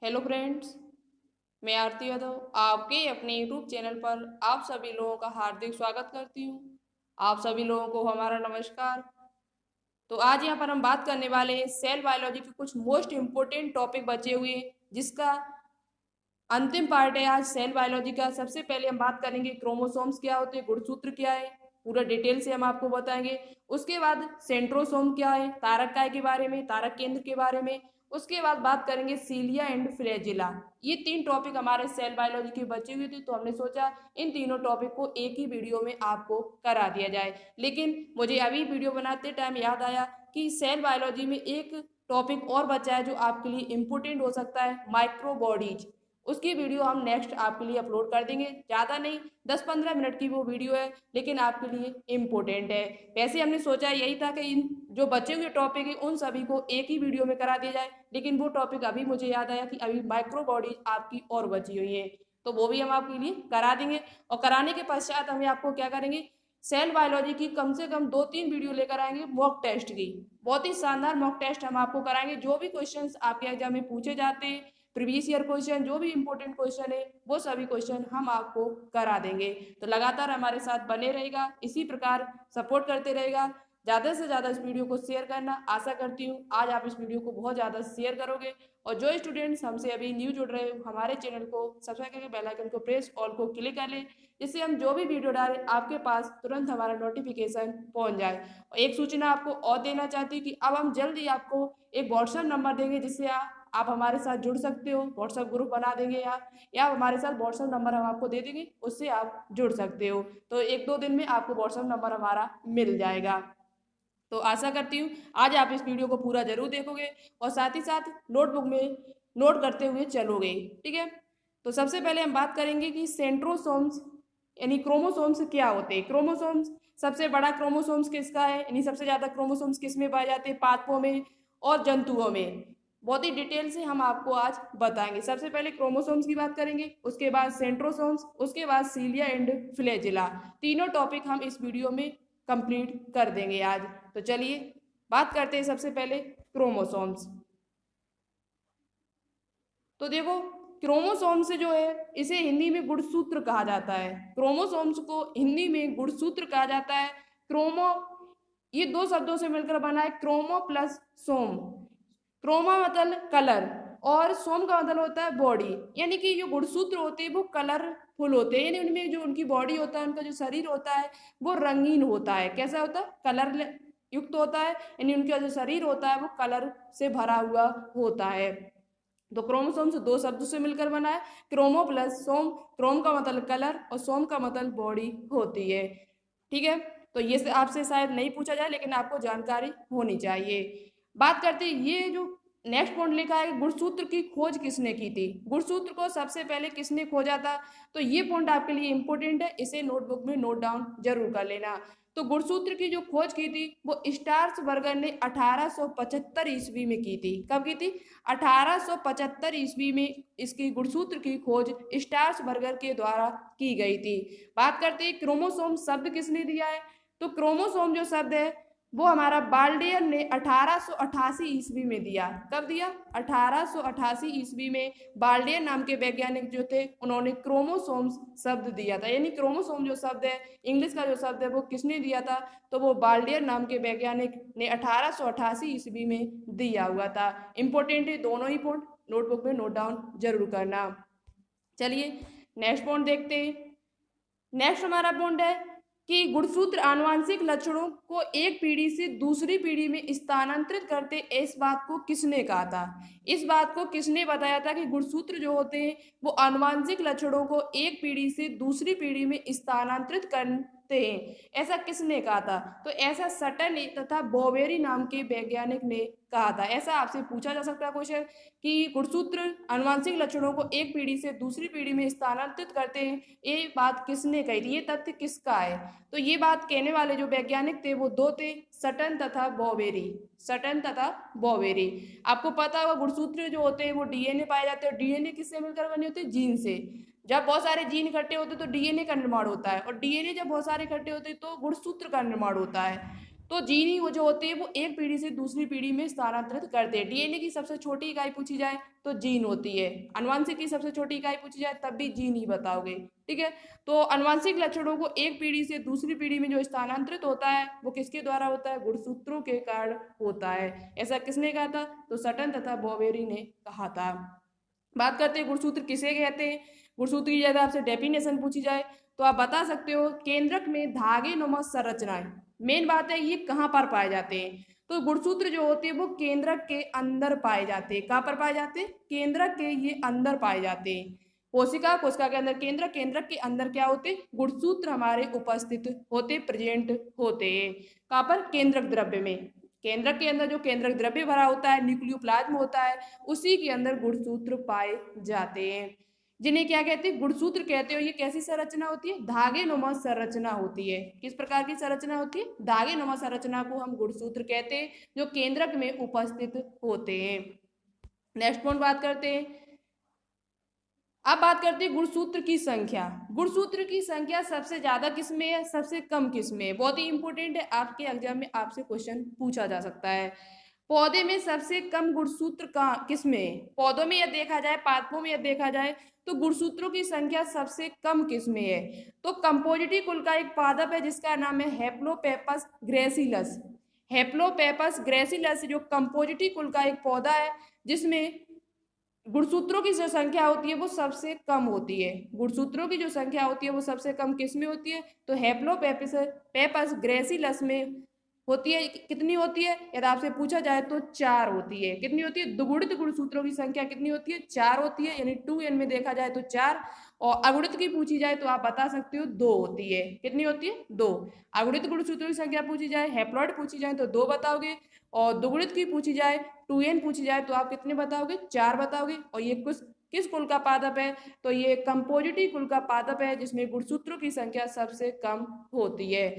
Hello friends, मैं आरती यादव आपके अपने यूट्यूब चैनल पर आप सभी लोगों का हार्दिक स्वागत करती हूँ। आप सभी लोगों को हमारा नमस्कार। तो आज यहाँ पर हम बात करने वाले हैं सेल बायोलॉजी के कुछ मोस्ट इम्पोर्टेंट टॉपिक बचे हुए हैं, जिसका अंतिम पार्ट है आज सेल बायोलॉजी का। सबसे पहले हम बात करेंगे क्रोमोसोम्स क्या होते हैं, गुणसूत्र क्या है, पूरा डिटेल से हम आपको बताएंगे। उसके बाद सेंट्रोसोम क्या है, तारक काय के बारे में, तारक केंद्र के बारे में। उसके बाद बात करेंगे सीलिया एंड फ्लैजिला। ये तीन टॉपिक हमारे सेल बायोलॉजी के बचे हुए थे, तो हमने सोचा इन तीनों टॉपिक को एक ही वीडियो में आपको करा दिया जाए। लेकिन मुझे अभी वीडियो बनाते टाइम याद आया कि सेल बायोलॉजी में एक टॉपिक और बचा है जो आपके लिए इम्पोर्टेंट हो सकता है, माइक्रोबॉडीज। उसकी वीडियो हम नेक्स्ट आपके लिए अपलोड कर देंगे। ज़्यादा नहीं, 10-15 मिनट की वो वीडियो है, लेकिन आपके लिए इम्पोर्टेंट है। वैसे हमने सोचा यही था कि इन जो बचे हुए टॉपिक है उन सभी को एक ही वीडियो में करा दिया जाए, लेकिन वो टॉपिक अभी मुझे याद आया कि अभी माइक्रो बॉडीज आपकी और बची हुई है, तो वो भी हम आपके लिए करा देंगे। और कराने के पश्चात हमें आपको क्या करेंगे, सेल बायोलॉजी की कम से कम 2-3 वीडियो लेकर आएंगे मॉक टेस्ट की। बहुत ही शानदार मॉक टेस्ट हम आपको कराएंगे। जो भी क्वेश्चंस आपके एग्जाम में पूछे जाते हैं, प्रीवियस ईयर क्वेश्चन, जो भी इंपॉर्टेंट क्वेश्चन है, वो सभी क्वेश्चन हम आपको करा देंगे। तो लगातार हमारे साथ बने रहेगा, इसी प्रकार सपोर्ट करते रहेगा। ज़्यादा से ज़्यादा इस वीडियो को शेयर करना। आशा करती हूँ आज आप इस वीडियो को बहुत ज़्यादा शेयर करोगे। और जो स्टूडेंट्स हमसे अभी न्यू जुड़ रहे हो, हमारे चैनल को सब्सक्राइब करके बेल आइकन को प्रेस ऑल को क्लिक कर लें, जिससे हम जो भी वीडियो डालें आपके पास तुरंत हमारा नोटिफिकेशन पहुंच जाए। और एक सूचना आपको और देना चाहती हूँ कि अब हम जल्द ही आपको एक व्हाट्सएप नंबर देंगे, जिससे आप हमारे साथ जुड़ सकते हो। व्हाट्सएप ग्रुप बना देंगे या हमारे साथ व्हाट्सएप नंबर हम आपको दे देंगे, उससे आप जुड़ सकते हो। तो 1-2 दिन में आपको व्हाट्सएप नंबर हमारा मिल जाएगा। तो आशा करती हूँ आज आप इस वीडियो को पूरा जरूर देखोगे और साथ ही साथ नोटबुक में नोट करते हुए चलोगे। ठीक है, तो सबसे पहले हम बात करेंगे कि सेंट्रोसोम्स यानी क्रोमोसोम्स क्या होते हैं। क्रोमोसोम्स, सबसे बड़ा क्रोमोसोम्स किसका है, यानी सबसे ज्यादा क्रोमोसोम्स किस में पाए जाते हैं, पादपों में और जंतुओं में। बहुत ही डिटेल से हम आपको आज बताएंगे। सबसे पहले क्रोमोसोम्स की बात करेंगे, उसके बाद सेंट्रोसोम्स, उसके बाद सीलिया एंड फ्लैजिला। तीनों टॉपिक हम इस वीडियो में कंप्लीट कर देंगे आज। तो चलिए बात करते हैं सबसे पहले क्रोमोसोम्स। तो देखो, क्रोमोसोम्स जो है इसे हिंदी में गुणसूत्र कहा जाता है। क्रोमोसोम्स को हिंदी में गुणसूत्र कहा जाता है। क्रोमो, ये दो शब्दों से मिलकर बना है, क्रोमो प्लस सोम। क्रोमा मतलब कलर और सोम का मतलब होता है बॉडी। यानी कि जो गुणसूत्र होते हैं वो कलरफुल होते हैं, यानी उनमें जो उनकी बॉडी होता है, उनका जो शरीर होता है वो रंगीन होता है। कैसा होता है, कलर युक्त होता है, यानी उनका जो शरीर होता है वो कलर से भरा हुआ होता है। तो क्रोमोसोम्स दो शब्दों से मिलकर बना है, क्रोमो प्लस सोम। क्रोम का मतलब कलर और सोम का मतलब बॉडी होती है। ठीक है, तो ये से आपसे शायद नहीं पूछा जाए, लेकिन आपको जानकारी होनी चाहिए। बात करते हैं ये जो नेक्स्ट पॉइंट लिखा है, गुणसूत्र की खोज किसने की थी। गुणसूत्र को सबसे पहले किसने खोजा था, तो ये पॉइंट आपके लिए इंपॉर्टेंट है, इसे नोटबुक में नोट डाउन जरूर कर लेना। तो गुणसूत्र की जो खोज की थी वो स्टार्सबर्गर ने 1875 ईस्वी में की थी। कब की थी, 1875 ईस्वी में इसकी गुणसूत्र की खोज स्टार्सबर्गर के द्वारा की गई थी। बात करते हैं क्रोमोसोम शब्द किसने दिया है, तो क्रोमोसोम जो शब्द है वो हमारा बाल्डियर ने 1888 ईस्वी में दिया। कब दिया, 1888 ईस्वी में बाल्डियर नाम के वैज्ञानिक जो थे उन्होंने क्रोमोसोम्स शब्द दिया था। यानी क्रोमोसोम जो शब्द है, इंग्लिश का जो शब्द है, वो किसने दिया था, तो वो बाल्डियर नाम के वैज्ञानिक ने 1888 ईस्वी में दिया हुआ था। इंपॉर्टेंट है दोनों ही पॉइंट, नोटबुक में नोट डाउन जरूर करना। चलिए नेक्स्ट पॉइंट देखते हैं। नेक्स्ट हमारा पॉइंट है कि गुणसूत्र आनुवांशिक लक्षणों को एक पीढ़ी से दूसरी पीढ़ी में स्थानांतरित करते, इस बात को किसने कहा था। इस बात को किसने बताया था कि गुणसूत्र जो होते हैं वो आनुवांशिक लक्षणों को एक पीढ़ी से दूसरी पीढ़ी में स्थानांतरित करते हैं, ऐसा किसने कहा था, तो ऐसा सटन तथा बोवेरी नाम के वैज्ञानिक ने कहा था। ऐसा आपसे पूछा जा सकता है क्वेश्चन कि गुणसूत्र आनुवांशिक लक्षणों को एक पीढ़ी से दूसरी पीढ़ी में स्थानांतरित करते हैं, ये बात किसने कही थी, ये तथ्य किसका है। तो ये बात कहने वाले जो वैज्ञानिक थे वो दो थे, सटन तथा बॉवेरी। सटन तथा बॉवेरी। आपको पता होगा गुणसूत्र जो होते हैं वो डीएनए पाए जाते हैं। डीएनए किससे मिलकर बने होते हैं, जीन से। जब बहुत सारे जीन इकट्ठे होते हैं तो डीएनए का निर्माण होता है, और डीएनए जब बहुत सारे इकट्ठे होते हैं तो गुणसूत्र का निर्माण होता है। तो जीन वो जो होते हैं वो एक पीढ़ी से दूसरी पीढ़ी में स्थानांतरित करते हैं। डीएनए की सबसे छोटी इकाई पूछी जाए तो जीन होती है, आनुवंशिक की सबसे छोटी इकाई पूछी जाए तब भी जीन ही बताओगे, ठीक है। तो आनुवंशिक लक्षणों को एक पीढ़ी से दूसरी पीढ़ी में जो स्थानांतरित होता है वो किसके द्वारा होता है, गुणसूत्रों के कारण होता है। ऐसा किसने कहा था, तो सटन तथा बॉवेरी ने कहा था। बात करते हैं गुणसूत्र किसे कहते हैं। गुणसूत्र की यदि आपसे डेफिनेशन पूछी जाए तो आप बता सकते हो केंद्रक में धागे नुमा संरचनाएं। मेन बात है ये कहाँ पर पाए जाते हैं, तो गुणसूत्र जो होते हैं वो केंद्रक के अंदर पाए जाते हैं। कहाँ पर पाए जाते हैं, केंद्रक के ये अंदर पाए जाते हैं। कोशिका, कोशिका के अंदर केंद्रक, केंद्रक के अंदर क्या होते हैं, गुणसूत्र हमारे उपस्थित होते, प्रेजेंट होते हैं। कहाँ पर, केंद्रक द्रव्य में। केंद्रक के अंदर जो केंद्रक द्रव्य भरा होता है, न्यूक्लियोप्लाज्म होता है, उसी के अंदर गुणसूत्र पाए जाते हैं, जिन्हें क्या कहते हैं, गुणसूत्र कहते हो। ये कैसी संरचना होती है, धागे नुमा संरचना होती है। किस प्रकार की संरचना होती है, धागे नुमा संरचना को हम गुणसूत्र कहते हैं, जो केंद्रक में उपस्थित होते हैं। नेक्स्ट पॉइंट बात करते हैं। अब बात करते हैं गुणसूत्र की संख्या। गुणसूत्र की संख्या सबसे ज्यादा किसमें है, सबसे कम किसमें है, बहुत ही इंपॉर्टेंट है, आपके एग्जाम में आपसे क्वेश्चन पूछा जा सकता है। पौधे में सबसे कम गुणसूत्र कहाँ किसमें है, पौधों में यदि देखा जाए, पादपों में यदि देखा जाए तो गुणसूत्रों की संख्या सबसे कम किसमें है, तो कंपोजिटी कुल का एक पादप है जिसका नाम है हेप्लोपेपस ग्रेसिलस। हेप्लोपेपस ग्रेसिलस जो कंपोजिटी कुल का एक पौधा है जिसमें गुणसूत्रों की जो संख्या होती है वो सबसे कम होती है। गुणसूत्रों की जो संख्या होती है वो सबसे कम किसमें होती है, तो हेप्लोपेपस पेपस ग्रेसिलस में होती है। कितनी होती है, यदि आपसे पूछा जाए तो 4 होती है। कितनी होती है, दुगुणित गुणसूत्रों की संख्या कितनी होती है, 4 होती है, यानी 2n में देखा जाए तो 4। और अगुणित की पूछी जाए तो आप बता सकते हो 2 होती है। कितनी होती है, 2। अगुणित गुणसूत्रों की संख्या पूछी जाए, हेप्लॉइड पूछी जाए तो 2 बताओगे, और दुगुणित की पूछी जाए 2n पूछी जाए तो आप कितने बताओगे, 4 बताओगे। और ये किस कुल का पादप है, तो ये कंपोजिटी कुल का पादप है जिसमें गुणसूत्रों की संख्या सबसे कम होती है,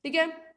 ठीक है।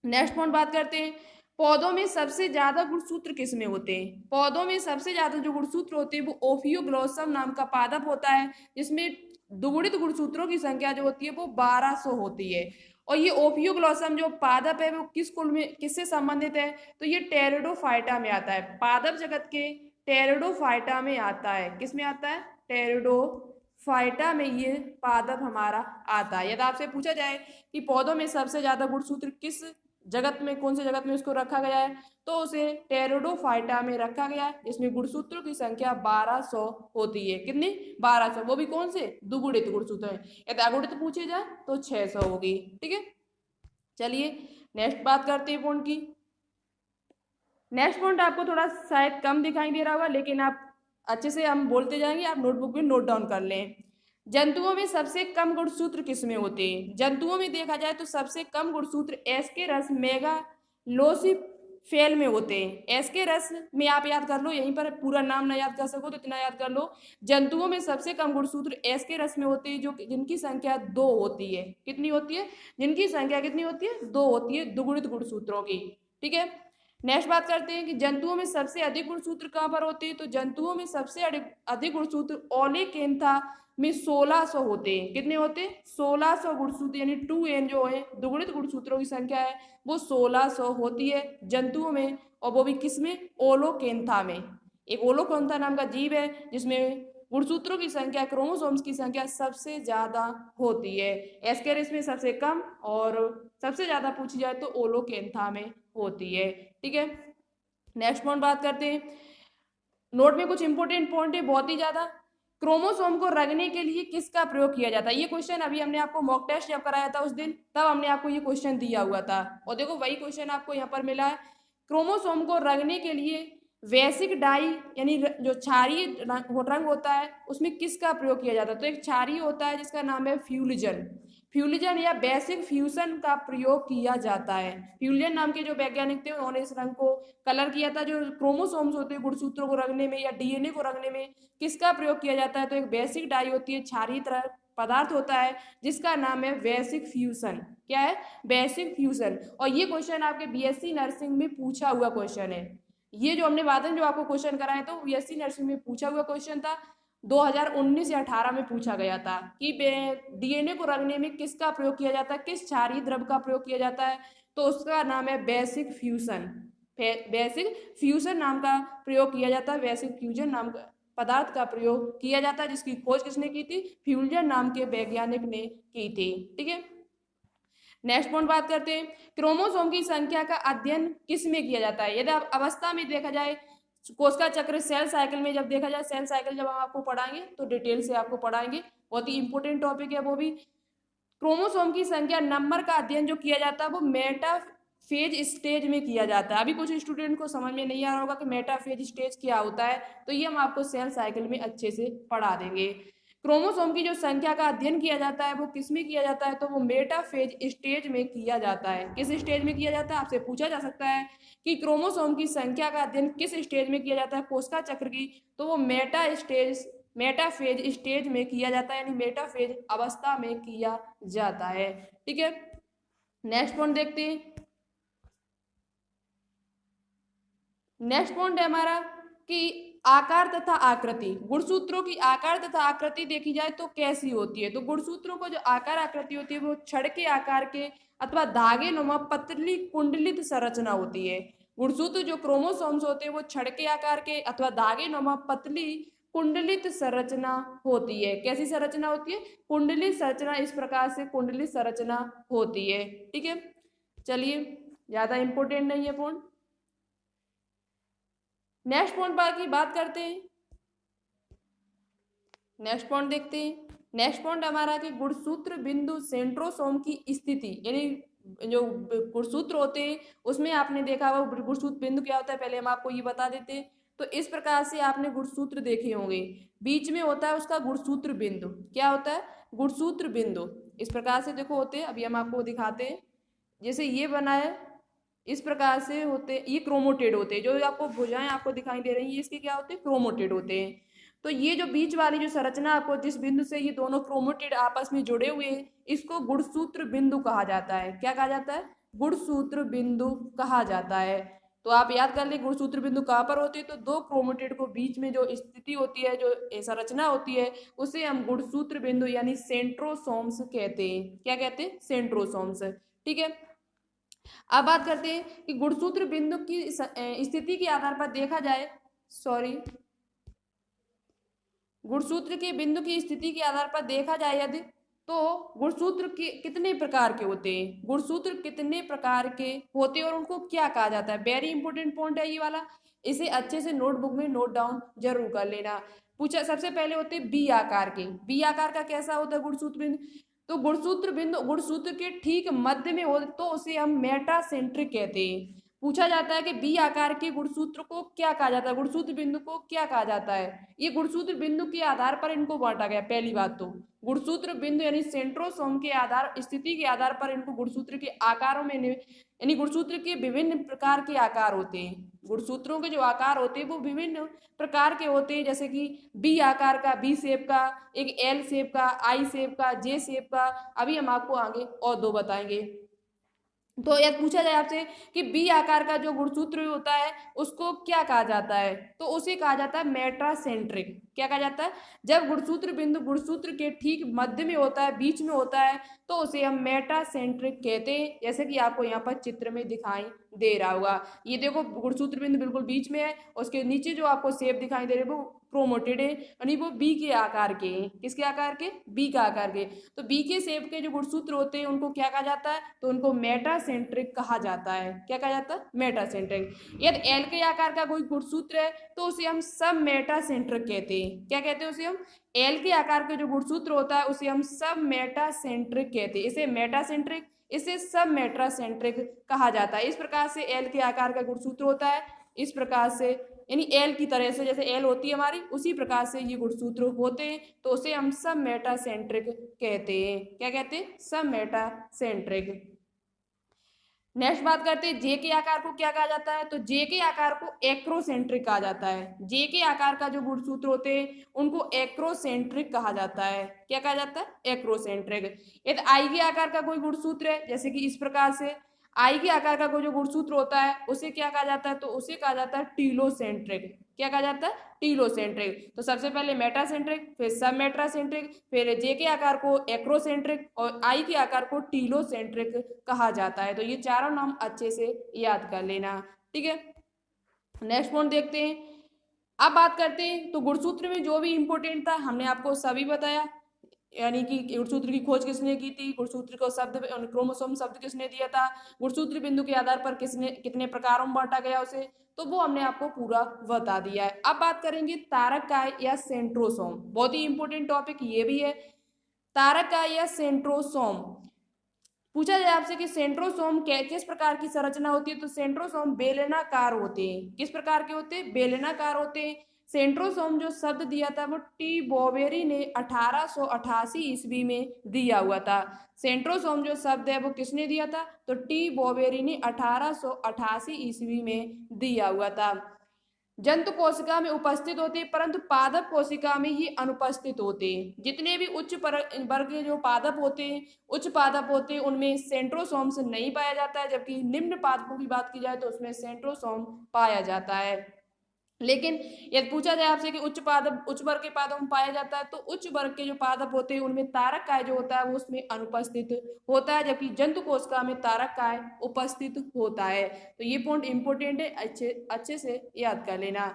नेक्स्ट पॉइंट बात करते हैं। पौधों में सबसे ज्यादा गुणसूत्र किस में होते हैं, पौधों में सबसे ज्यादा जो गुणसूत्र होते हैं वो ओफियोग्लोसम नाम का पादप होता है, जिसमें दुगुणित गुणसूत्रों की संख्या जो होती है वो 1200 होती है। और ये ओफियोग्लोसम जो पादप है वो किस कुल में, किससे संबंधित है, तो ये टेरिडोफाइटा में आता है। पादप जगत के टेरिडोफाइटा में आता है। किस में आता है, टेरिडोफाइटा में ये पादप हमारा आता है। यदि आपसे पूछा जाए कि पौधों में सबसे ज्यादा गुणसूत्र किस जगत में, कौन से जगत में उसको रखा गया है, तो उसे टेरिडोफाइटा में रखा गया है, जिसमें गुणसूत्रों की संख्या 1200 होती है। कितनी, 1200, वो भी कौन से, दुगुणित गुणसूत्र है। यदि अगुणित पूछे जाए तो 600 होगी, ठीक है। चलिए नेक्स्ट बात करते हैं पॉइंट की। नेक्स्ट पॉइंट आपको थोड़ा शायद कम दिखाई दे रहा होगा, लेकिन आप अच्छे से हम बोलते जाएंगे, आप नोटबुक में नोट डाउन कर लें। जंतुओं में सबसे कम गुणसूत्र किसमें होते हैं, जंतुओं में देखा जाए तो सबसे कम गुणसूत्र एस्केरस मेगालोसिफेल में होते हैं। एस्केरस में आप याद कर लो, यहीं पर पूरा नाम ना याद कर सको तो इतना याद कर लो, जंतुओं में सबसे कम गुणसूत्र एस्केरस में होते हैं, जो जिनकी संख्या 2 होती है। कितनी होती है, जिनकी संख्या कितनी होती है, 2 होती है, दुगुणित गुणसूत्रों की, ठीक है। नेक्स्ट बात करते हैं कि जंतुओं में सबसे अधिक गुणसूत्र कहाँ पर होते हैं, तो जंतुओं में सबसे अधिक गुणसूत्र ओलेकेंथा में 1600 होते हैं। कितने होते हैं, 1600 गुणसूत्र, यानी 2n जो है दुगुणित गुणसूत्रों की संख्या है वो 1600 होती है जंतुओं में, और वो भी किसमें, ओलोकेंथा में। एक ओलोकेंथा नाम का जीव है जिसमें गुणसूत्रों की संख्या, क्रोमोसोम्स की संख्या सबसे ज्यादा होती है। एस्केरिस में सबसे कम, और सबसे ज्यादा पूछी जाए तो ओलोकेंथा में होती है, ठीक है। नेक्स्ट पॉइंट बात करते हैं। नोट में कुछ इंपॉर्टेंट पॉइंट है बहुत ही ज्यादा। क्रोमोसोम को रंगने के लिए किसका प्रयोग किया जाता है, ये क्वेश्चन अभी हमने आपको मॉक टेस्ट जब कराया था उस दिन, तब हमने आपको ये क्वेश्चन दिया हुआ था, और देखो वही क्वेश्चन आपको यहाँ पर मिला है। क्रोमोसोम को रंगने के लिए वैसिक डाई यानी जो क्षारीय रंग होता है उसमें किसका प्रयोग किया जाता है, तो एक क्षारीय होता है जिसका नाम है फ्यूलिजन। फ्यूलिजन या बेसिक फ्यूजन का प्रयोग किया जाता है। फ्यूलिजन नाम के जो वैज्ञानिक थे उन्होंने इस रंग को कलर किया था। जो क्रोमोसोम्स होते हैं गुणसूत्रों को रंगने में या डीएनए को रंगने में किसका प्रयोग किया जाता है, तो एक बेसिक डाई होती है, क्षारीय तरह पदार्थ होता है जिसका नाम है बेसिक फ्यूजन। क्या है, बेसिक फ्यूजन। और ये क्वेश्चन आपके बीएससी नर्सिंग में पूछा हुआ क्वेश्चन है। ये जो हमने बाद में जो आपको क्वेश्चन कराए तो बीएससी नर्सिंग में पूछा हुआ क्वेश्चन था, 2019 या 18 में पूछा गया था कि डीएनए को रंगने में किसका प्रयोग किया जाता है, किस क्षारीय द्रव्य का प्रयोग किया जाता है, तो उसका नाम है बेसिक फ्यूजन। बेसिक फ्यूजन नाम का प्रयोग किया जाता है, बेसिक फ्यूजन नाम का पदार्थ का प्रयोग किया जाता है, जिसकी खोज किसने की थी? फ्यूजन नाम के वैज्ञानिक ने की थी। ठीक है, नेक्स्ट पॉइंट बात करते हैं, क्रोमोसोम की संख्या का अध्ययन किस में किया जाता है? यदि आप अवस्था में देखा जाए, कोशिका चक्र, सेल साइकिल में जब देखा जाए, सेल साइकिल जब हम आपको पढ़ाएंगे तो डिटेल से आपको पढ़ाएंगे, बहुत ही इंपॉर्टेंट टॉपिक है वो भी। क्रोमोसोम की संख्या नंबर का अध्ययन जो किया जाता है वो मेटाफेज स्टेज में किया जाता है। अभी कुछ स्टूडेंट को समझ में नहीं आ रहा होगा कि मेटाफेज स्टेज क्या होता है, तो ये हम आपको सेल साइकिल में अच्छे से पढ़ा देंगे। क्रोमोसोम की जो संख्या का अध्ययन किया जाता है वो किस में किया जाता है? तो वो मेटाफेज स्टेज में किया जाता है। किस स्टेज में किया जाता है? आपसे पूछा जा सकता है कि क्रोमोसोम की संख्या का अध्ययन किस स्टेज में किया जाता है कोशिका चक्र की, तो वो मेटाफेज स्टेज में किया जाता है, यानी मेटाफेज अवस्था में किया जाता है। ठीक है, नेक्स्ट पॉइंट देखते हैं। नेक्स्ट पॉइंट है हमारा कि आकार तथा आकृति, गुणसूत्रों की आकार तथा आकृति देखी जाए तो कैसी होती है? तो गुणसूत्रों को जो आकार आकृति होती है वो छड़ के आकार के अथवा धागे नुमा पतली कुंडलित संरचना होती है। गुणसूत्र जो क्रोमोसोम्स होते हैं वो छड़ के आकार के अथवा धागे नुमा पतली कुंडलित संरचना होती है। कैसी संरचना होती है? कुंडलित संरचना, इस प्रकार से कुंडलित संरचना होती है। ठीक है, चलिए, ज्यादा इंपॉर्टेंट नहीं है पॉइंट। नेक्स्ट पॉइंट की बात करते हैं। नेक्स्ट पॉइंट देखते हैं। नेक्स्ट पॉइंट हमारा कि गुणसूत्र बिंदु सेंट्रोसोम की स्थिति, यानी जो गुणसूत्र होते हैं उसमें आपने देखा होगा गुणसूत्र बिंदु क्या होता है, पहले हम आपको ये बता देते हैं। तो इस प्रकार से आपने गुणसूत्र देखे होंगे, बीच में होता है उसका गुणसूत्र बिंदु। क्या होता है? गुणसूत्र बिंदु। इस प्रकार से देखो होते हैं, अभी हम आपको दिखाते हैं। जैसे ये बना है, इस प्रकार से होते, ये क्रोमोटेड होते हैं। जो आपको भुजाएं आपको दिखाई दे रही हैं, इसके क्या होते हैं? क्रोमोटेड होते हैं। तो ये जो बीच वाली जो संरचना आपको, जिस बिंदु से ये दोनों क्रोमोटेड आपस में जुड़े हुए हैं, इसको गुणसूत्र बिंदु कहा जाता है। क्या कहा जाता है? गुणसूत्र बिंदु कहा जाता है। तो आप याद कर ले गुणसूत्र बिंदु कहाँ पर होते हैं? तो दो क्रोमोटेड को बीच में जो स्थिति होती है, जो संरचना होती है, उसे हम गुणसूत्र बिंदु यानी सेंट्रोसोम्स कहते हैं। क्या कहते हैं? सेंट्रोसोम्स। ठीक है, अब बात करते हैं कि गुणसूत्र बिंदु की स्थिति के आधार पर देखा जाए, सॉरी, गुणसूत्र के बिंदु की स्थिति के आधार पर देखा जाए यदि, तो गुणसूत्र के कितने प्रकार के होते हैं? गुणसूत्र कितने प्रकार के होते हैं और उनको क्या कहा जाता है? वेरी इंपॉर्टेंट पॉइंट है ये वाला, इसे अच्छे से नोटबुक में नोट डाउन जरूर कर लेना। पूछा, सबसे पहले होते हैं बी आकार के। बी आकार का कैसा होता है गुणसूत्र बिंदु? तो गुणसूत्र बिंदु गुणसूत्र के ठीक मध्य में हो तो उसे हम मेटासेंट्रिक कहते हैं। पूछा जाता है कि बी आकार के गुणसूत्र को क्या कहा जाता है, गुणसूत्र बिंदु को क्या कहा जाता है? ये गुणसूत्र बिंदु के आधार पर इनको बांटा गया। पहली बात तो गुणसूत्र बिंदु यानी सेंट्रोसोम के आधार, स्थिति के आधार पर इनको गुणसूत्र के आकारों में, यानी गुणसूत्र के विभिन्न प्रकार के आकार होते हैं। गुणसूत्रों के जो आकार होते हैं वो विभिन्न प्रकार के होते हैं, जैसे कि बी आकार का, बी शेप का, एक एल शेप का, आई शेप का, जे शेप का। अभी हम आपको आगे और दो बताएंगे। तो यदि पूछा जाए आपसे कि बी आकार का जो गुणसूत्र होता है उसको क्या कहा जाता है, तो उसे कहा जाता है मेटासेंट्रिक। क्या कहा जाता है? जब गुणसूत्र बिंदु गुणसूत्र के ठीक मध्य में होता है, बीच में होता है, तो उसे हम मेटासेंट्रिक कहते हैं, जैसे कि आपको यहाँ पर चित्र में दिखाई दे रहा होगा। ये देखो गुणसूत्र बिंदु बिल्कुल बीच में है, उसके नीचे जो आपको शेप दिखाई दे रहे हैं वो क्रोमोटेड है, यानी वो बी के आकार के हैं। किसके आकार के? बी का आकार के। तो बी के शेप के जो गुणसूत्र होते हैं उनको क्या कहा जाता है? तो उनको मेटासेंट्रिक कहा जाता है। क्या कहा जाता है? मेटासेंट्रिक। यदि एल के आकार का कोई गुणसूत्र है तो उसे हम सब मेटासेंट्रिक कहते हैं। क्या कहते हैं उसे हम? एल के आकार के जो गुणसूत्र होता है उसे हम सब मेटासेंट्रिक कहते हैं। इसे मेटासेंट्रिक, इसे सब मेटासेंट्रिक कहा जाता है। इस प्रकार से एल के आकार का गुणसूत्र होता है, इस प्रकार से, यानी एल की तरह से, जैसे एल होती है हमारी, उसी प्रकार से ये गुणसूत्र होते हैं, तो उसे हम सब मेटासेंट्रिक कहते हैं। क्या कहते हैं? सब मेटासेंट्रिक। नेक्स्ट बात करते हैं जे के आकार को क्या कहा जाता है, तो जे के आकार को एक्रोसेंट्रिक कहा जाता है। जे के आकार का जो गुणसूत्र होते हैं उनको एक्रोसेंट्रिक कहा जाता है। क्या कहा जाता है? एक्रोसेंट्रिक। यदि आई के आकार का कोई गुणसूत्र है, जैसे कि इस प्रकार से, आई के आकार का कोई जो गुणसूत्र होता है उसे क्या कहा जाता है, तो उसे कहा जाता है टीलोसेंट्रिक। क्या कहा जाता है, टीलोसेंट्रिक। तो सबसे पहले मेटासेंट्रिक, फिर सब मेटासेंट्रिक, फिर जे के आकार को एक्रोसेंट्रिक और आई के आकार को टीलोसेंट्रिक कहा जाता है। तो ये चारों नाम अच्छे से याद कर लेना, ठीक है। नेक्स्ट पॉइंट देखते हैं। अब बात करते हैं तो गुणसूत्र में जो भी इंपॉर्टेंट था हमने आपको सभी बताया, यानी कि गुणसूत्र की खोज किसने की थी, गुणसूत्र को शब्द क्रोमोसोम शब्द किसने दिया था, गुणसूत्र बिंदु के आधार पर किसने कितने प्रकारों में बांटा गया उसे, तो वो हमने आपको पूरा बता दिया है। अब बात करेंगे तारक काय या सेंट्रोसोम, बहुत ही इंपॉर्टेंट टॉपिक ये भी है। तारक काय या सेंट्रोसोम, पूछा जाए आपसे कि सेंट्रोसोम किस प्रकार की संरचना होती है, तो सेंट्रोसोम बेलनाकार होते हैं। किस प्रकार के होते हैं, बेलनाकार होते हैं। सेंट्रोसोम जो शब्द दिया था वो टी बॉवेरी ने 1888 ईस्वी में दिया हुआ था। सेंट्रोसोम जो शब्द है वो किसने दिया था, तो टी बॉवेरी ने 1888 ईस्वी में दिया हुआ था। जंतु कोशिका में उपस्थित होते हैं परंतु पादप कोशिका में ही अनुपस्थित होते हैं। जितने भी उच्च वर्ग के जो पादप होते हैं, उच्च पादप होते हैं, उनमें सेंट्रोसोम्स नहीं पाया जाता है, जबकि निम्न पादपों की बात की जाए तो उसमें सेंट्रोसोम पाया जाता है। लेकिन यदि पूछा जाए आपसे कि उच्च वर्ग के पादपों में पाया जाता है, तो उच्च वर्ग के जो पादप होते हैं उनमें तारक काय जो होता है वो उसमें अनुपस्थित होता है, जबकि जंतु कोशिका में तारक काय उपस्थित होता है। तो ये पॉइंट इंपॉर्टेंट है, अच्छे अच्छे से याद कर लेना।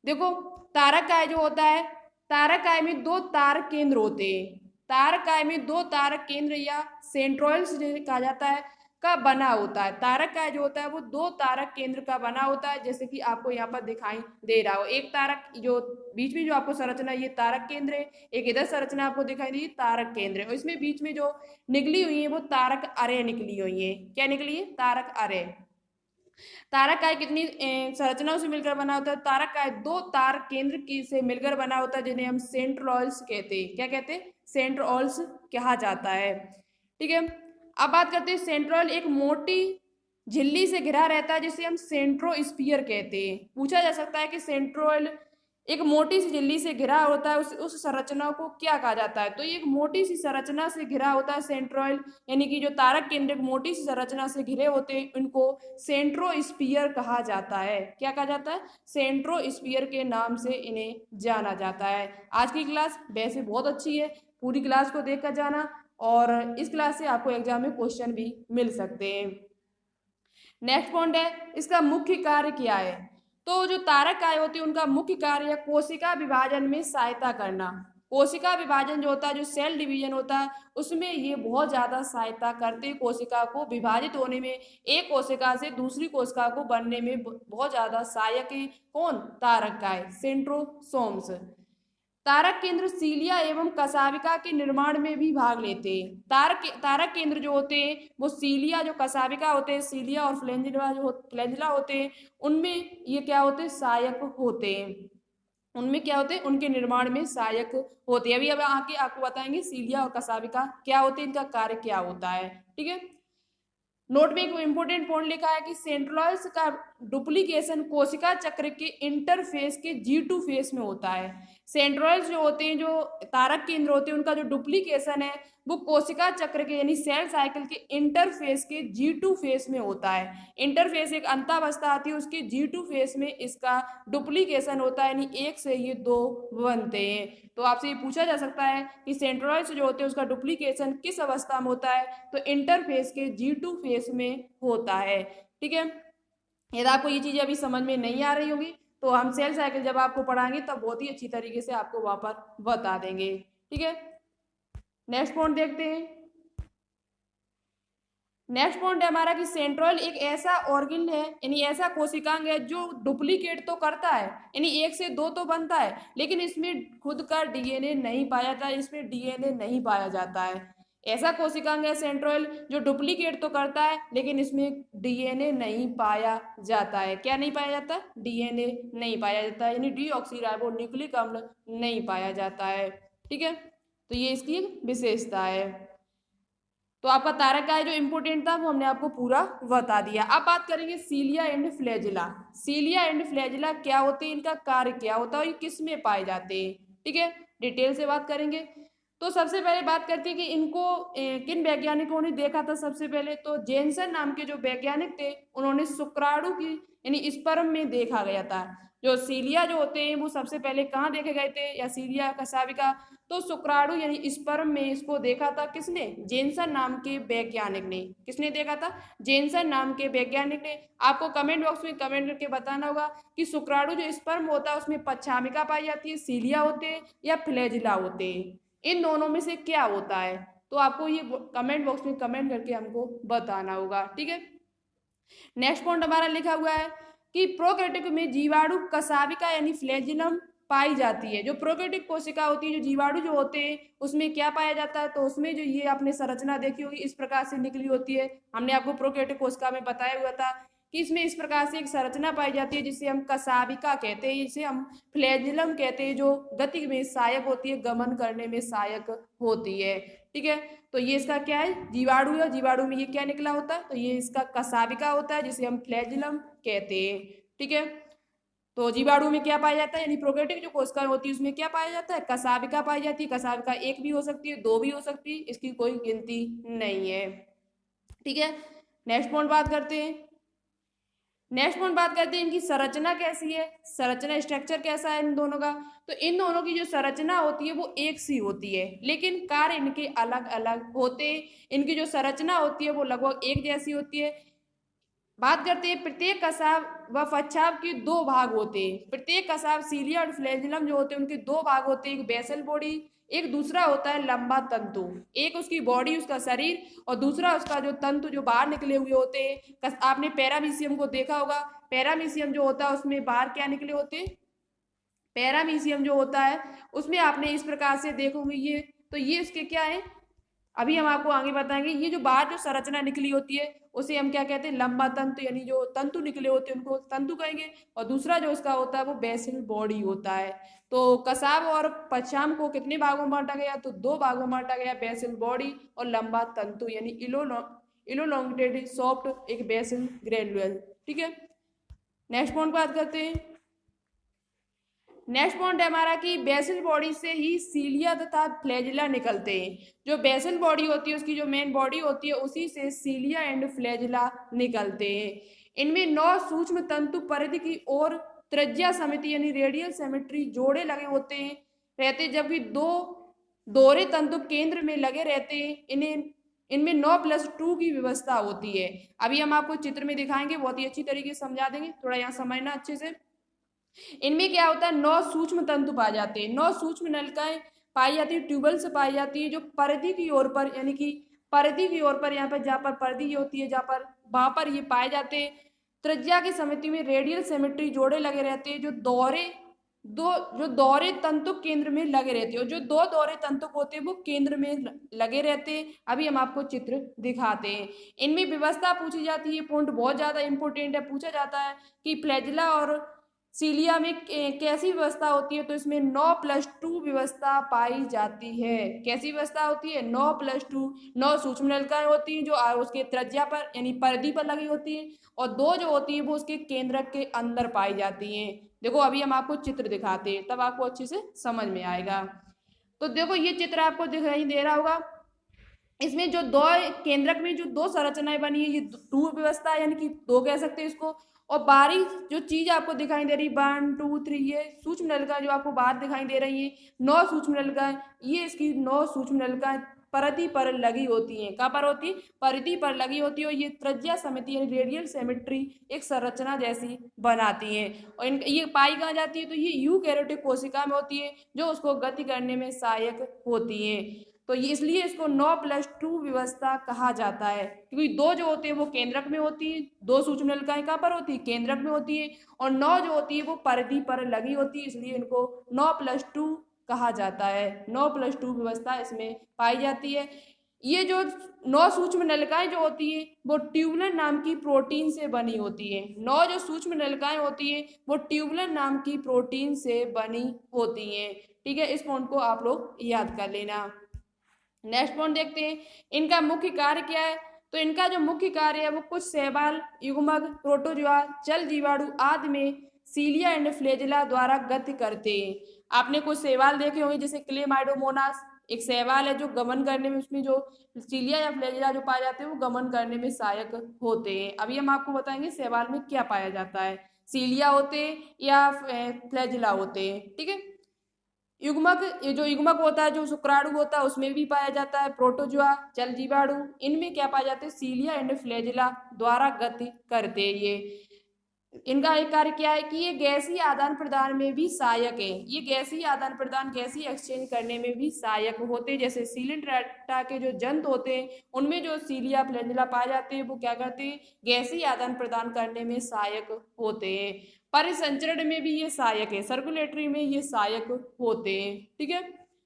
देखो, तारक काय जो होता है, तारक काय में दो तारक केंद्र होते हैं। तारक काय में दो तारक केंद्र या सेंट्रोइड्स कहा जाता है का बना होता है। तारक काय जो होता है वो दो तारक केंद्र का बना होता है, जैसे कि आपको यहाँ पर दिखाई दे रहा हो। एक तारक जो बीच में जो आपको संरचना ये तारक केंद्र है, एक इधर संरचना आपको दिखाई दी तारक केंद्र है, और इसमें बीच में जो निकली हुई है वो तारक अरे निकली हुई है। क्या निकली है, तारक अरे। तारक काय कितनी संरचनाओं से मिलकर बना होता है, तारक काय दो तारक केंद्र की से मिलकर बना होता है, जिन्हें हम सेंट्रोइड्स कहते हैं। क्या कहते हैं, सेंट्रोइड्स कहा जाता है, ठीक है। अब बात करते हैं, सेंट्रोइड एक मोटी झिल्ली से घिरा रहता है जिसे हम सेंट्रोस्फीयर कहते हैं। पूछा जा सकता है कि सेंट्रोइड एक मोटी सी झिल्ली से घिरा होता है, उस संरचना को क्या कहा जाता है, तो ये एक मोटी सी संरचना से घिरा होता है सेंट्रोइड, यानी कि जो तारक केंद्र एक मोटी सी संरचना से घिरे होते हैं इनको सेंट्रोस्फीयर कहा जाता है। क्या कहा जाता है, सेंट्रोस्फीयर के नाम से इन्हें जाना जाता है। आज की क्लास वैसे बहुत अच्छी है, पूरी क्लास को देखकर जाना, और इस क्लास से आपको एग्जाम में क्वेश्चन भी मिल सकते हैं। नेक्स्ट पॉइंट है, इसका मुख्य कार्य क्या है, तो जो तारक काय होती है उनका मुख्य कार्य है कोशिका विभाजन में सहायता करना। कोशिका विभाजन जो होता है, जो सेल डिवीजन होता है, उसमें ये बहुत ज्यादा सहायता करते हैं कोशिका को विभाजित होने में, एक कोशिका से दूसरी कोशिका को बनने में बहुत ज्यादा सहायक है। कौन, तारक काय, सेंट्रोसोम्स। तारक केंद्र सीलिया एवं कशाविका के निर्माण में भी भाग लेते हैं। तारक केंद्र जो होते हैं वो सीलिया, जो कशाविका होते हैं, सीलिया और फ्लैंजिला होते हैं, उनमें ये क्या होते हैं, सहायक होते हैं। उनमें क्या होते हैं, उनके निर्माण में सहायक होते हैं। अभी अब आके आपको बताएंगे सीलिया और कशाविका क्या होते हैं, इनका कार्य क्या होता है, ठीक है। नोट में एक इंपोर्टेंट पॉइंट लिखा है कि सेंट्रोइड्स का डुप्लीकेशन कोशिका चक्र के इंटरफेस के G2 फेस में होता है। सेंट्रोइड्स जो होते हैं, जो तारक केंद्र होते हैं, उनका जो डुप्लीकेशन है वो कोशिका चक्र के यानी सेल साइकिल के इंटरफेस के G2 फेस में होता है। इंटरफेस एक अंतावस्था आती है, उसके G2 फेस में इसका डुप्लीकेशन होता है, यानी एक से ये दो बनते हैं। तो आपसे ये पूछा जा सकता है कि सेंट्रोइड्स जो होते हैं उसका डुप्लीकेशन किस अवस्था में होता है, तो इंटरफेस के G2 फेस में होता है, ठीक है। यदि आपको ये चीजें अभी समझ में नहीं आ रही होगी तो हम सेल साइकिल जब आपको पढ़ाएंगे तब बहुत ही अच्छी तरीके से आपको वहां पर बता देंगे, ठीक है। नेक्स्ट पॉइंट देखते हैं। नेक्स्ट पॉइंट है हमारा कि सेंट्रोइड एक ऐसा ऑर्गन है, यानी ऐसा कोशिकांग है जो डुप्लीकेट तो करता है, यानी एक से दो तो बनता है, लेकिन इसमें खुद का डीएनए नहीं पाया जाता, इसमें डीएनए नहीं पाया जाता है। ऐसा कोशिकांग है सेंट्रोइड जो डुप्लीकेट तो करता है लेकिन इसमें डीएनए नहीं पाया जाता है। क्या नहीं पाया जाता, डीएनए नहीं पाया जाता है, यानी डीऑक्सीराइबो न्यूक्लिक अम्ल नहीं पाया जाता है, ठीक है। तो ये इसकी एक विशेषता है। तो आपका तारक काय जो इंपोर्टेंट था वो हमने आपको पूरा बता दिया। अब बात करेंगे cilia and flagella. Cilia and flagella क्या होते हैं, इनका कार्य क्या होता है, ये किस में पाए जाते हैं, ठीक है, डिटेल से बात करेंगे। तो सबसे पहले बात करते हैं कि इनको किन वैज्ञानिकों ने देखा था। सबसे पहले तो जेनसन नाम के जो वैज्ञानिक थे, उन्होंने शुक्राणु की यानी स्पर्म में देखा गया था। जो सीलिया जो होते हैं वो सबसे पहले कहाँ देखे गए थे, या सीलिया कसाविका, तो शुक्राणु यानी स्पर्म में इसको देखा था। किसने? जेनसन नाम के वैज्ञानिक ने। किसने देखा था? जेनसन नाम के वैज्ञानिक ने। आपको कमेंट बॉक्स में कमेंट करके बताना होगा कि शुक्राणु जो स्पर्म होता है उसमें पच्छामिका पाई जाती है, सीलिया होते हैं या फ्लैजिला होते हैं, इन दोनों में से क्या होता है? तो आपको ये कमेंट बॉक्स में कमेंट करके हमको बताना होगा, ठीक है। नेक्स्ट पॉइंट हमारा लिखा हुआ है कि प्रोकैरियोटिक में जीवाणु कसाविका यानी फ्लैजिलम पाई जाती है। जो प्रोकैरियोटिक कोशिका होती है, जो जीवाणु जो होते हैं, उसमें क्या पाया जाता है? तो उसमें जो ये आपने संरचना देखी होगी इस प्रकार से निकली होती है। हमने आपको प्रोकैरियोटिक कोशिका में बताया हुआ था कि इसमें इस प्रकार से एक संरचना पाई जाती है जिसे हम कसाविका कहते हैं, जिसे हम फ्लैजिलम कहते हैं, जो गति में सहायक होती है, गमन करने में सहायक होती है, ठीक है। तो ये इसका क्या है? जीवाणु है। जीवाणु में ये क्या निकला होता है? तो ये इसका कसाविका होता है जिसे हम फ्लैजिलम कहते हैं, ठीक है। तो जीवाणु में क्या पाया जाता है, यानी प्रोकैरियोटिक जो कोशिकाएं होती है उसमें क्या पाया जाता है? कसाविका पाई जाती है। कसाविका एक भी हो सकती है, दो भी हो सकती है, इसकी कोई गिनती नहीं है, ठीक है। नेक्स्ट पॉइंट बात करते हैं। नेक्स्ट पॉइंट बात करते हैं इनकी संरचना कैसी है, संरचना स्ट्रक्चर कैसा है इन दोनों का। तो इन दोनों की जो संरचना होती है वो एक सी होती है, लेकिन कार्य इनके अलग अलग होते हैं। इनकी जो संरचना होती है वो लगभग एक जैसी होती है। बात करते हैं प्रत्येक कसाव व फच्छाव के दो भाग होते हैं। प्रत्येक कसाव, सीलिया और फ्लैजिलम जो होते हैं उनके दो भाग होते हैं, एक बेसल बॉडी, एक दूसरा होता है लंबा तंतु। एक उसकी बॉडी, उसका शरीर, और दूसरा उसका जो तंतु जो बाहर निकले हुए होते हैं। आपने पैरामीशियम को देखा होगा, पैरामीशियम जो होता है उसमें बाहर क्या निकले होते हैं? पैरामीशियम जो होता है उसमें आपने इस प्रकार से देखोगे ये, तो ये उसके क्या है, अभी हम आपको आगे बताएंगे। ये जो बाहर जो संरचना निकली होती है उसे हम क्या कहते हैं? लंबा तंतु, यानी जो तंतु निकले होते हैं उनको तंतु कहेंगे। और दूसरा जो उसका होता है वो बेसल बॉडी होता है। तो कसाव और पश्चाम को कितने भागों में बांटा गया? तो दो भागों में बांटा गया, बेसल बॉडी और लंबा तंतु, यानी इलोलोंगेटेड सॉफ्ट एक बेसल ग्रेनुअल, ठीक है। नेक्स्ट पॉइंट बात करते हैं। नेक्स्ट पॉइंट है हमारा कि बेसल बॉडी से ही सीलिया तथा फ्लैजिला निकलते हैं। जो बेसल बॉडी होती है उसकी जो मेन बॉडी होती है उसी से सीलिया एंड फ्लैजिला निकलते हैं। इनमें 9 सूक्ष्म तंतु परिधि की ओर त्रिज्या समिति यानी रेडियल सिमेट्री जोड़े लगे होते हैं रहते, जबकि दो दोहरे तंतु केंद्र में लगे रहते हैं। इन्हें इनमें 9+2 की व्यवस्था होती है। अभी हम आपको चित्र में दिखाएंगे, बहुत ही अच्छी तरीके से समझा देंगे, थोड़ा यहाँ समझना अच्छे से। इनमें क्या होता है? 9 सूक्ष्म तंतु पाए जाते हैं, 9 सूक्ष्म नलिकाएं पाई जाती है, ट्यूबल से पाई जाती है, जो परिधि की ओर पर, यानी कि परिधि की ओर पर, यहाँ पर जहाँ पर परिधि होती है, जहाँ पर वहां पर ये पाए जाते हैं। त्रिज्या की समिति में रेडियल सिमेट्री जोड़े लगे रहते हैं, जो दोहरे तंतु केंद्र में लगे रहते हैं, और जो दो दोहरे तंतु होते हैं वो केंद्र में लगे रहते हैं। अभी हम आपको चित्र दिखाते हैं। इनमें व्यवस्था पूछी जाती है, पॉइंट बहुत ज्यादा इंपॉर्टेंट है, पूछा जाता है कि फ्लैजिला और सीलिया में कैसी व्यवस्था होती है? तो इसमें 9+2 व्यवस्था पाई जाती है। कैसी व्यवस्था होती है? 9+2, 9 सूक्ष्म नलिकाएं होती हैं जो उसके त्रिज्या पर यानी परिधि पर लगी होती हैं, और दो जो होती है वो उसके केंद्रक के अंदर पाई जाती हैं। देखो अभी हम आपको चित्र दिखाते हैं, तब आपको अच्छे से समझ में आएगा। तो देखो ये चित्र आपको दिखाई दे रहा होगा। इसमें जो दो केंद्रक में जो दो संरचनाएं बनी है, ये टू व्यवस्था यानी कि दो कह सकते हैं इसको। और बाहरी जो चीज आपको दिखाई दे रही 1 2 3, ये सूक्ष्म नलिका जो आपको बाहर दिखाई दे रही है, 9 सूक्ष्म नलिकाएं, ये इसकी 9 सूक्ष्म नलिकाएं परिधि पर लगी होती हैं। कहाँ पर होती है? परिधि पर लगी होती है, और ये त्रिज्या समिति यानी रेडियल सिमेट्री एक संरचना जैसी बनाती है। और ये पाई कहाँ जाती है? तो ये यूकैरियोटिक कोशिका में होती है, जो उसको गति करने में सहायक होती है। तो ये इसलिए इसको 9+2 व्यवस्था कहा जाता है, क्योंकि दो जो होते हैं वो केंद्रक में होती है, दो सूक्ष्म नलिकाएं कहाँ पर होती है? केंद्रक में होती है, और 9 जो होती है वो परिधि पर लगी होती है, इसलिए इनको 9+2 कहा जाता है। 9+2 व्यवस्था इसमें पाई जाती है। ये जो 9 सूक्ष्म नलिकाएं जो होती है वो ट्यूबुलर नाम की प्रोटीन से बनी होती है। 9 जो सूक्ष्म नलिकाएं होती है वो ट्यूबुलर नाम की प्रोटीन से बनी होती हैं, ठीक है। इस पॉइंट को आप लोग याद कर लेना। नेक्स्ट पॉइंट देखते हैं, इनका मुख्य कार्य क्या है। तो इनका जो मुख्य कार्य है वो कुछ शैवाल, युग्मक, प्रोटोजोआ, जल जीवाणु आदि में सीलिया एंड फ्लैजिला द्वारा गति करते हैं। आपने कुछ शैवाल देखे होंगे जैसे क्लेमाइडोमोनास, एक शैवाल है जो गमन करने में, उसमें जो सीलिया या फ्लैजिला जो पाए जाते हैं वो गमन करने में सहायक होते हैं। अभी हम आपको बताएंगे शैवाल में क्या पाया जाता है, सीलिया होते हैं या फ्लैजिला होते हैं। ठीक है, युग्मक, ये जो युग्मक होता है, जो शुक्राणु होता है, उसमें भी पाया जाता है। प्रोटोजोआ, जल जीवाणु, इनमें क्या पाया जाता है, सीलिया एंड फ्लैजिला द्वारा गति करते हैं। ये इनका एक कार्य क्या है कि ये गैसीय आदान प्रदान में भी सहायक है। ये गैसीय आदान प्रदान, गैसीय एक्सचेंज करने में भी सहायक होते हैं। जैसे सिलिंड्रेटा के जो जंतु होते हैं उनमें जो सीलिया फ्लैजिला पाए जाते हैं वो क्या करते हैं, गैसीय आदान प्रदान करने में सहायक होते हैं। परिसंचरण में भी ये सहायक है, सर्कुलेटरी में ये सहायक होते हैं। ठीक है,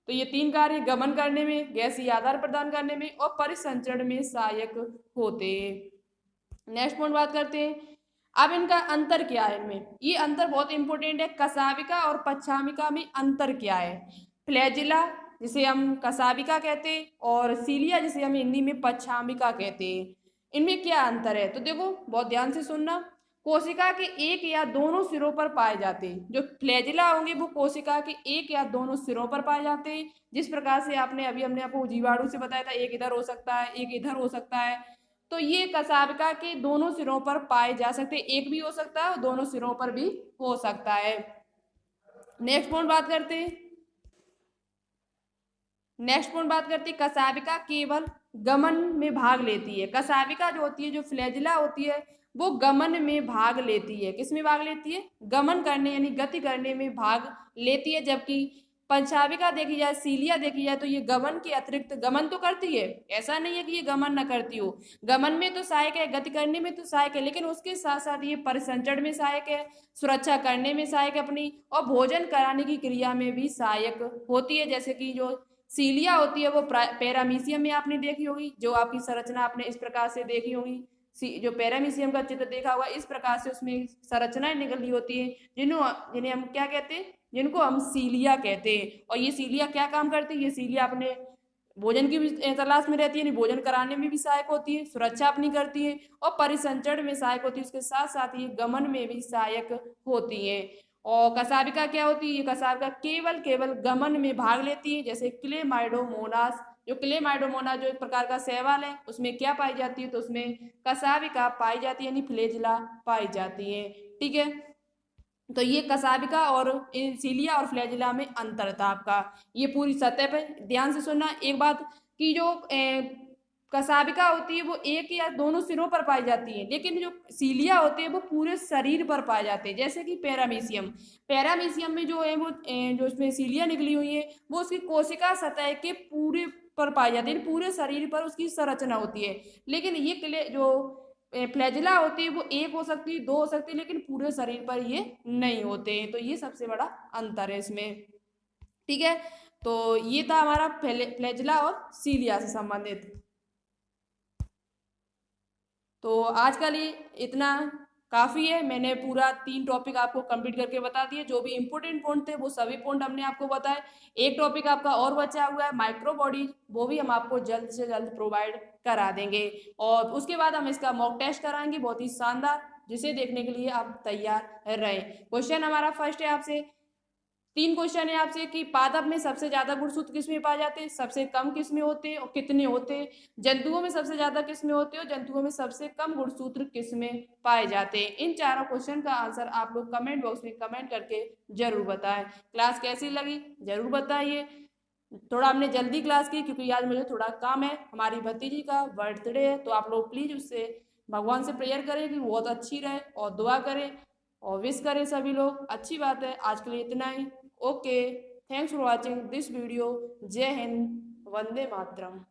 तो ये तीन कार्य गमन करने में, गैसीय आदान प्रदान करने में और परिसंचरण में सहायक होते हैं। नेक्स्ट पॉइंट बात करते हैं। अब इनका अंतर क्या है, इनमें ये अंतर बहुत इंपॉर्टेंट है। कसाविका और पच्छामिका में अंतर क्या है, फ्लैजिला जिसे हम कसाविका कहते हैं और सीलिया जिसे हम हिंदी में पच्छामिका कहते हैं, इनमें क्या अंतर है। तो देखो बहुत ध्यान से सुनना, कोशिका के एक या दोनों सिरों पर पाए जाते हैं। जो फ्लैजिला होंगे वो कोशिका के एक या दोनों सिरों पर पाए जाते हैं। जिस प्रकार से आपने अभी हमने आपको जीवाणु से बताया था, एक इधर हो सकता है एक इधर हो सकता है, तो ये कसाविका के दोनों सिरों पर पाए जा सकते हैं। एक भी हो सकता है और दोनों सिरों पर भी हो सकता है। नेक्स्ट पॉइंट बात करते हैं। कसाविका केवल गमन में भाग लेती है। कसाविका जो होती है, जो फ्लैजिला होती है, वो गमन में भाग लेती है। किस में भाग लेती है, गमन करने यानी गति करने में भाग लेती है। जबकि पंचाविका देखी जाए, सीलिया देखी जाए, तो ये गमन के अतिरिक्त गमन तो करती है, ऐसा नहीं है कि ये गमन न करती हो। गमन में तो सहायक है, गति करने में तो सहायक है, लेकिन उसके साथ साथ ये परिसंचरण में सहायक है, सुरक्षा करने में सहायक है अपनी, और भोजन कराने की क्रिया में भी सहायक होती है। जैसे कि जो सीलिया होती है वो पैरामीशियम में आपने देखी होगी, जो आपकी संरचना आपने इस प्रकार से देखी होगी। जो पैरामीशियम का चित्र देखा होगा, इस प्रकार से उसमें संरचनाएं निकली होती है, जिन्हें हम क्या कहते हैं, जिनको हम सीलिया कहते हैं। और ये सीलिया क्या काम करती है, ये सीलिया अपने भोजन की भी तलाश में रहती है, यानी भोजन कराने में भी सहायक होती है, सुरक्षा अपनी करती है और परिसंचरण में सहायक होती है। उसके साथ साथ ये गमन में भी सहायक होती है। और कसाविका क्या होती है, ये कसाविका केवल केवल गमन में भाग लेती है। जैसे क्लेमाइडोमोनास, जो क्लेमाइडोमोनास जो एक प्रकार का शैवाल है, उसमें क्या पाई जाती है, तो उसमें कसाविका पाई जाती है, यानी फ्लैजिला पाई जाती है। ठीक है, तो ये कसाविका और सीलिया और फ्लैजिला में अंतर था आपका। ये पूरी सतह पे ध्यान से सुनना। एक बात कि जो कसाविका होती है वो एक या दोनों सिरों पर पाई जाती है, लेकिन जो सीलिया होते हैं वो पूरे शरीर पर पाए जाते हैं। जैसे कि पैरामीशियम में जो है वो जो उसमें सीलिया निकली हुई है वो उसकी कोशिका सतह के पूरे पर पाई जाती है, पूरे शरीर पर उसकी संरचना होती है। लेकिन ये जो फ्लैजिला होती है वो एक हो सकती है, दो हो सकती है, लेकिन पूरे शरीर पर ये नहीं होते हैं। तो ये सबसे बड़ा अंतर है इसमें। ठीक है, तो ये था हमारा फ्लैजिला और सीलिया से संबंधित। तो आज का लिए इतना काफ़ी है। मैंने पूरा 3 टॉपिक आपको कंप्लीट करके बता दिए। जो भी इंपॉर्टेंट पॉइंट थे वो सभी पॉइंट हमने आपको बताए। एक टॉपिक आपका और बचा हुआ है माइक्रो बॉडी, वो भी हम आपको जल्द से जल्द प्रोवाइड करा देंगे। और उसके बाद हम इसका मॉक टेस्ट कराएंगे, बहुत ही शानदार, जिसे देखने के लिए आप तैयार रहें। क्वेश्चन हमारा फर्स्ट है आपसे, 3 क्वेश्चन है आपसे कि पादप में सबसे ज्यादा गुणसूत्र किस में पाए जाते हैं, सबसे कम किस में होते हैं और कितने होते हैं। जंतुओं में सबसे ज्यादा किस में होते हैं और जंतुओं में सबसे कम गुणसूत्र किस में पाए जाते हैं। इन चारों क्वेश्चन का आंसर आप लोग कमेंट बॉक्स में कमेंट करके जरूर बताएं। क्लास कैसी लगी जरूर बताइए। थोड़ा हमने जल्दी क्लास की क्योंकि आज मुझे थोड़ा काम है, हमारी भतीजी का बर्थडे है, तो आप लोग प्लीज उससे भगवान से प्रेयर करें कि बहुत अच्छी रहे और दुआ करें और विश करें सभी लोग। अच्छी बात है, आज के लिए इतना ही। Okay, thanks for watching this video. जय हिंद, वंदे मातरम।